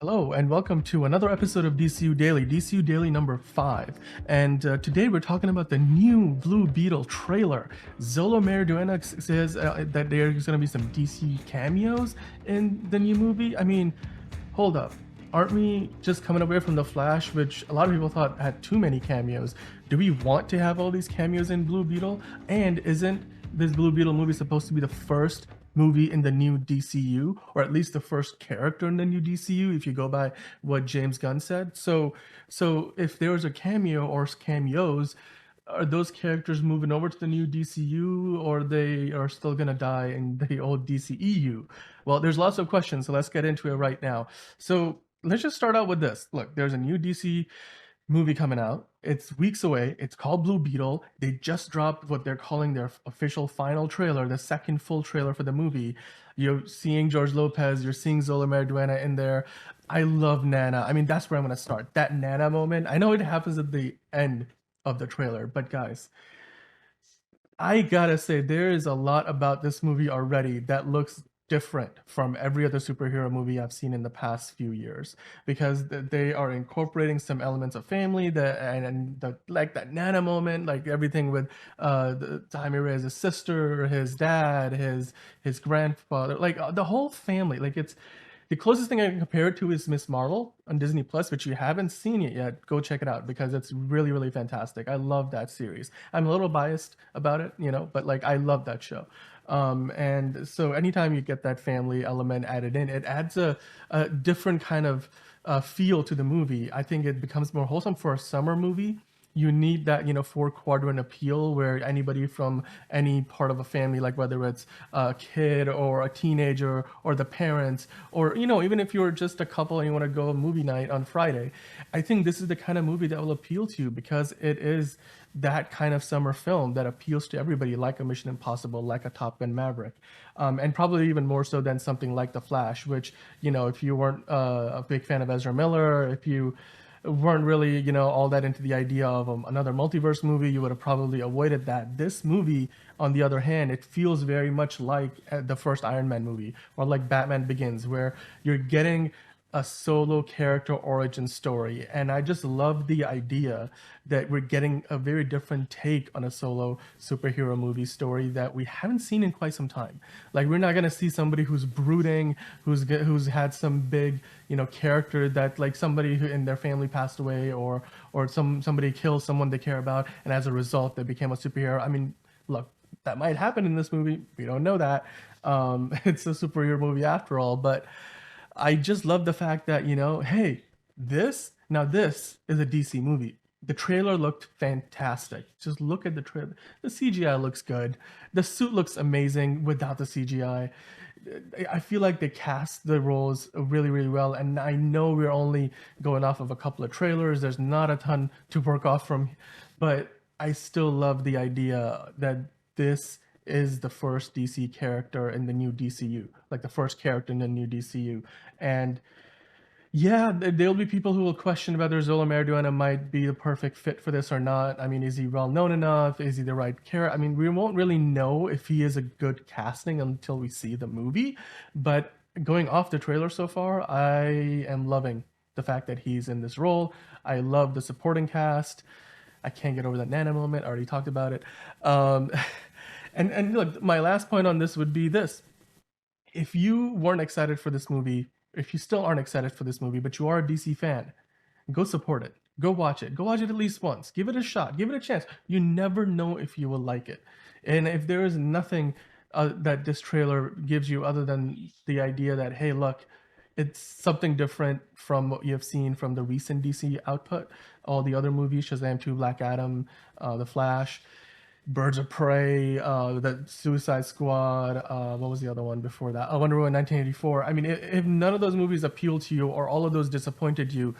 Hello, and welcome to another episode of DCU Daily, DCU Daily number 5. And today we're talking about the new Blue Beetle trailer. Zolo Mariduena says that there's going to be some DC cameos in the new movie. I mean, hold up. Aren't we just coming away from The Flash, which a lot of people thought had too many cameos? Do we want to have all these cameos in Blue Beetle? And isn't this Blue Beetle movie supposed to be the first movie in the new DCU, or at least the first character in the new DCU, if you go by what James Gunn said? So if there was a cameo or cameos, are those characters moving over to the new DCU, or they are still gonna die in the old DCEU? Well, there's lots of questions, so let's get into it right now. So let's just start out with this. Look, there's a new DC movie coming out. It's weeks away. It's called Blue Beetle. They just dropped what they're calling their official final trailer, the second full trailer for the movie. You're seeing George Lopez, you're seeing Zola Mariduena in there. I love Nana. I mean, that's where I'm going to start. That Nana moment. I know it happens at the end of the trailer, but guys, I gotta say, there is a lot about this movie already that looks different from every other superhero movie I've seen in the past few years, because they are incorporating some elements of family that and the, like that Nana moment, like everything with the time he raised his sister, his dad, his grandfather, like the whole family. Like it's the closest thing I can compare it to is Miss Marvel on Disney Plus, which you haven't seen it yet. Go check it out because it's really, really fantastic. I love that series. I'm a little biased about it, but like I love that show. And so anytime you get that family element added in, it adds a different kind of feel to the movie. I think it becomes more wholesome for a summer movie. You need that four quadrant appeal where anybody from any part of a family, like whether it's a kid or a teenager or the parents, or even if you're just a couple and you want to go a movie night on Friday, I think this is the kind of movie that will appeal to you because it is that kind of summer film that appeals to everybody, like a Mission Impossible, like a Top Gun Maverick, and probably even more so than something like The Flash, which if you weren't a big fan of Ezra Miller, if you weren't really, all that into the idea of another multiverse movie, you would have probably avoided that. This movie, on the other hand, it feels very much like the first Iron Man movie or like Batman Begins, where you're getting a solo character origin story. And I just love the idea that we're getting a very different take on a solo superhero movie story that we haven't seen in quite some time. Like we're not gonna see somebody who's brooding, who's had some big, character that like somebody who in their family passed away, or somebody kills someone they care about, and as a result they became a superhero. I mean, look, that might happen in this movie. We don't know that. It's a superhero movie after all, but I just love the fact that, hey, this is a DC movie. The trailer looked fantastic. Just look at the trailer. The CGI looks good. The suit looks amazing without the CGI. I feel like they cast the roles really, really well. And I know we're only going off of a couple of trailers. There's not a ton to work off from, but I still love the idea that this is the first DC character in the new DCU, like the first character in the new DCU. And yeah, there'll be people who will question whether Zola Mariduena might be the perfect fit for this or not. I mean, is he well known enough? Is he the right character? I mean, we won't really know if he is a good casting until we see the movie. But going off the trailer so far, I am loving the fact that he's in this role. I love the supporting cast. I can't get over that Nana moment. I already talked about it. Um, and look, my last point on this would be this: if you weren't excited for this movie, if you still aren't excited for this movie, but you are a DC fan, go support it. Go watch it. Go watch it at least once. Give it a shot. Give it a chance. You never know if you will like it. And if there is nothing that this trailer gives you other than the idea that, hey, look, it's something different from what you have seen from the recent DC output, all the other movies, Shazam 2, Black Adam, The Flash, Birds of Prey, the Suicide Squad. What was the other one before that? Wonder Woman 1984. I mean, if none of those movies appeal to you or all of those disappointed you,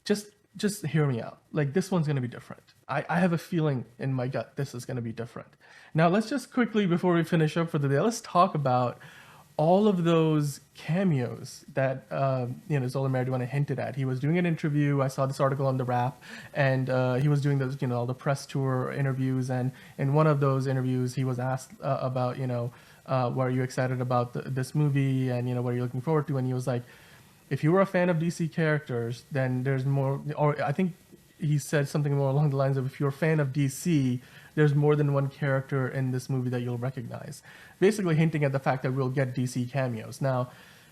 just hear me out. Like this one's gonna be different. I have a feeling in my gut this is gonna be different. Now let's just quickly before we finish up for the day, let's talk about all of those cameos that Zola Mariduena hinted at. He was doing an interview. I saw this article on the Wrap, and he was doing those all the press tour interviews. And in one of those interviews, he was asked about what are you excited about this movie, and what are you looking forward to? And he was like, if you were a fan of DC characters, then there's more, or I think he said something more along the lines of if you're a fan of DC, there's more than one character in this movie that you'll recognize. Basically hinting at the fact that we'll get DC cameos. Now,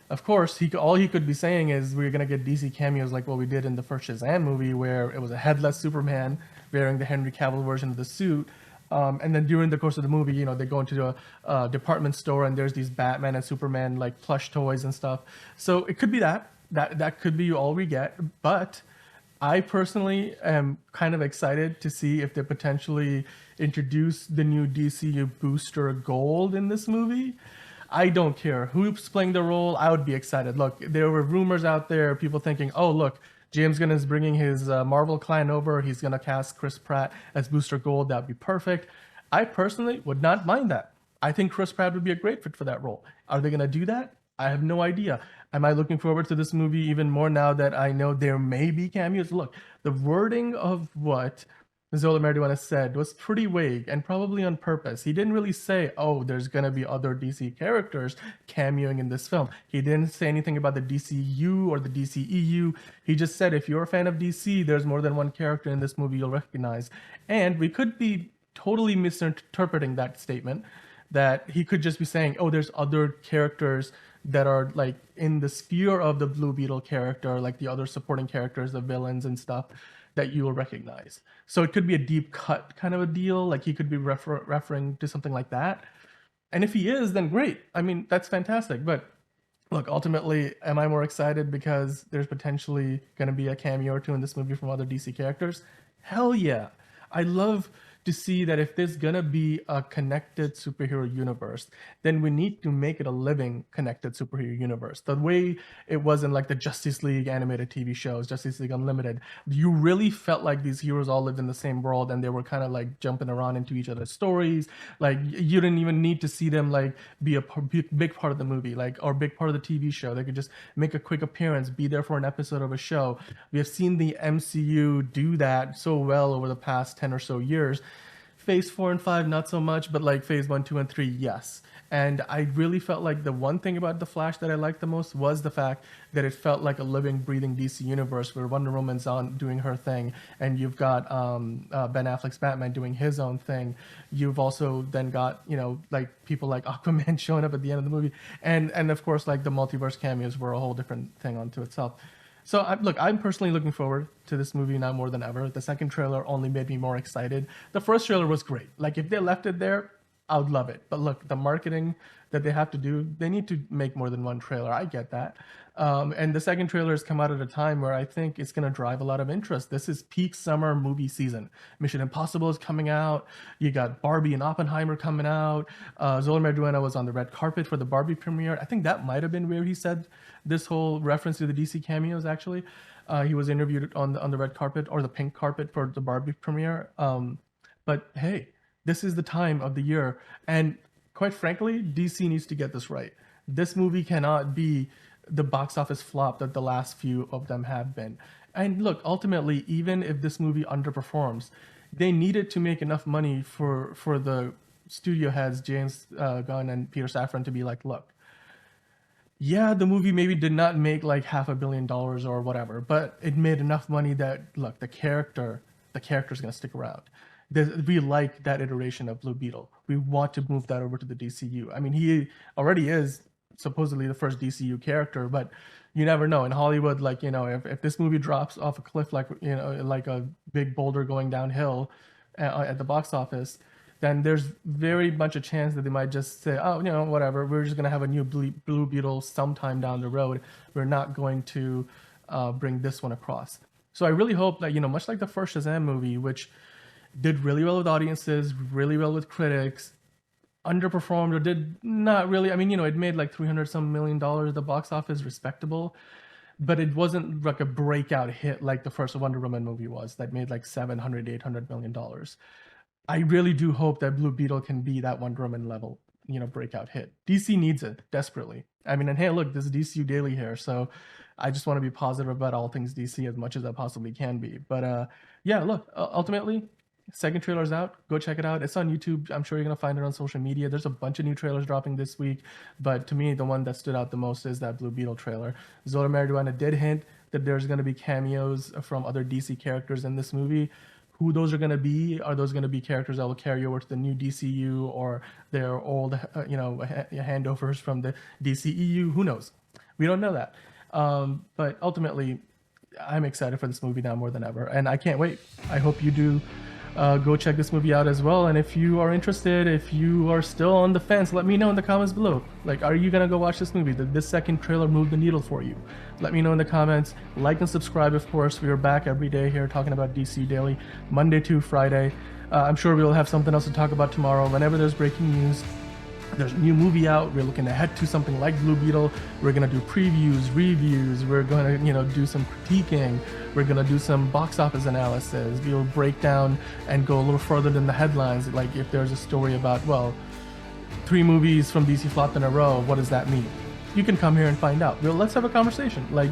of course, all he could be saying is we're gonna get DC cameos like what we did in the first Shazam movie, where it was a headless Superman wearing the Henry Cavill version of the suit. And then during the course of the movie, they go into a department store and there's these Batman and Superman like plush toys and stuff. So it could be that could be all we get. But I personally am kind of excited to see if they potentially introduce the new DCU booster Gold in this movie. I don't care who's playing the role. I would be excited. Look, there were rumors out there, people thinking, oh, look, James Gunn is bringing his Marvel client over. He's going to cast Chris Pratt as Booster Gold. That would be perfect. I personally would not mind that. I think Chris Pratt would be a great fit for that role. Are they going to do that? I have no idea. Am I looking forward to this movie even more now that I know there may be cameos? Look, the wording of what Zola Mariduena said was pretty vague and probably on purpose. He didn't really say, oh, there's going to be other DC characters cameoing in this film. He didn't say anything about the DCU or the DCEU. He just said, if you're a fan of DC, there's more than one character in this movie you'll recognize. And we could be totally misinterpreting that statement, that he could just be saying, oh, there's other characters that are like in the sphere of the Blue Beetle character, like the other supporting characters, the villains and stuff, that you will recognize. So it could be a deep cut kind of a deal. Like he could be referring to something like that. And if he is, then great. I mean, that's fantastic. But look, ultimately, am I more excited because there's potentially going to be a cameo or two in this movie from other DC characters? Hell yeah. I love to see that if there's gonna be a connected superhero universe, then we need to make it a living connected superhero universe. The way it was in like the Justice League animated TV shows, Justice League Unlimited, you really felt like these heroes all lived in the same world and they were kind of like jumping around into each other's stories. Like you didn't even need to see them like be a big part of the movie, like or big part of the TV show. They could just make a quick appearance, be there for an episode of a show. We have seen the MCU do that so well over the past 10 or so years. Phase 4 and 5, not so much, but like phase 1, 2, and 3, yes. And I really felt like the one thing about The Flash that I liked the most was the fact that it felt like a living, breathing DC universe where Wonder Woman's on doing her thing, and you've got Ben Affleck's Batman doing his own thing. You've also then got, like people like Aquaman showing up at the end of the movie. And of course, like the multiverse cameos were a whole different thing unto itself. So look, I'm personally looking forward to this movie now more than ever. The second trailer only made me more excited. The first trailer was great. Like if they left it there, I would love it. But look, the marketing that they have to do, they need to make more than one trailer. I get that. And the second trailer has come out at a time where I think it's going to drive a lot of interest. This is peak summer movie season. Mission Impossible is coming out. You got Barbie and Oppenheimer coming out. Zola Mariduena was on the red carpet for the Barbie premiere. I think that might have been where he said this whole reference to the DC cameos, actually. He was interviewed on the red carpet or the pink carpet for the Barbie premiere. But hey, this is the time of the year. And quite frankly, DC needs to get this right. This movie cannot be the box office flop that the last few of them have been. And look, ultimately, even if this movie underperforms, they needed to make enough money for the studio heads, James Gunn and Peter Safran, to be like, look, yeah, the movie maybe did not make like $500 million or whatever, but it made enough money that, look, the character's going to stick around. We like that iteration of Blue Beetle. We want to move that over to the DCU. I mean, he already is supposedly the first DCU character, but you never know. In Hollywood, like, if this movie drops off a cliff, like, like a big boulder going downhill at the box office, then there's very much a chance that they might just say, oh, whatever, we're just going to have a new Blue Beetle sometime down the road. We're not going to bring this one across. So I really hope that, much like the first Shazam movie, which did really well with audiences, really well with critics, underperformed or did not really. I mean, it made like $300 some million at the box office, respectable, but it wasn't like a breakout hit like the first Wonder Woman movie was that made like $700-800 million. I really do hope that Blue Beetle can be that Wonder Woman level, breakout hit. DC needs it desperately. I mean, and hey, look, this is DCU Daily here, so I just want to be positive about all things DC as much as I possibly can be. But yeah, look, ultimately, Second trailer's out. Go check it out. It's on YouTube. I'm sure you're gonna find it on social media. There's a bunch of new trailers dropping this week, but to me, the one that stood out the most is that Blue Beetle trailer. Zola Mariduena did hint that there's gonna be cameos from other DC characters in this movie. Who those are gonna be? Are those gonna be characters that will carry over to the new DCU, or their old, handovers from the DCEU? Who knows? We don't know that. But ultimately, I'm excited for this movie now more than ever, and I can't wait. I hope you do go check this movie out as well. And if you are interested, if you are still on the fence, let me know in the comments below. Like, are you gonna go watch this movie? Did this second trailer move the needle for you? Let me know in the comments. Like and subscribe, of course. We are back every day here talking about DC Daily, Monday to Friday. I'm sure we'll have something else to talk about tomorrow. Whenever there's breaking news, there's a new movie out, we're looking ahead to something like Blue Beetle. We're gonna do previews, reviews, we're gonna do some critiquing, we're gonna do some box office analysis. We'll break down and go a little further than the headlines. Like if there's a story about, well, 3 movies from DC flopped in a row, what does that mean? You can come here and find out. Well, let's have a conversation. Like,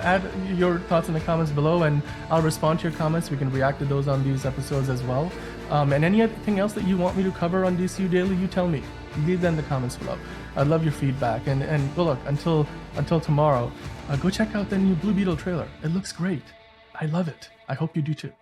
add your thoughts in the comments below, and I'll respond to your comments. We can react to those on these episodes as well. And anything else that you want me to cover on DCU Daily, you tell me. Leave that in the comments below. I'd love your feedback. And well, look, until tomorrow, go check out the new Blue Beetle trailer. It looks great. I love it. I hope you do too.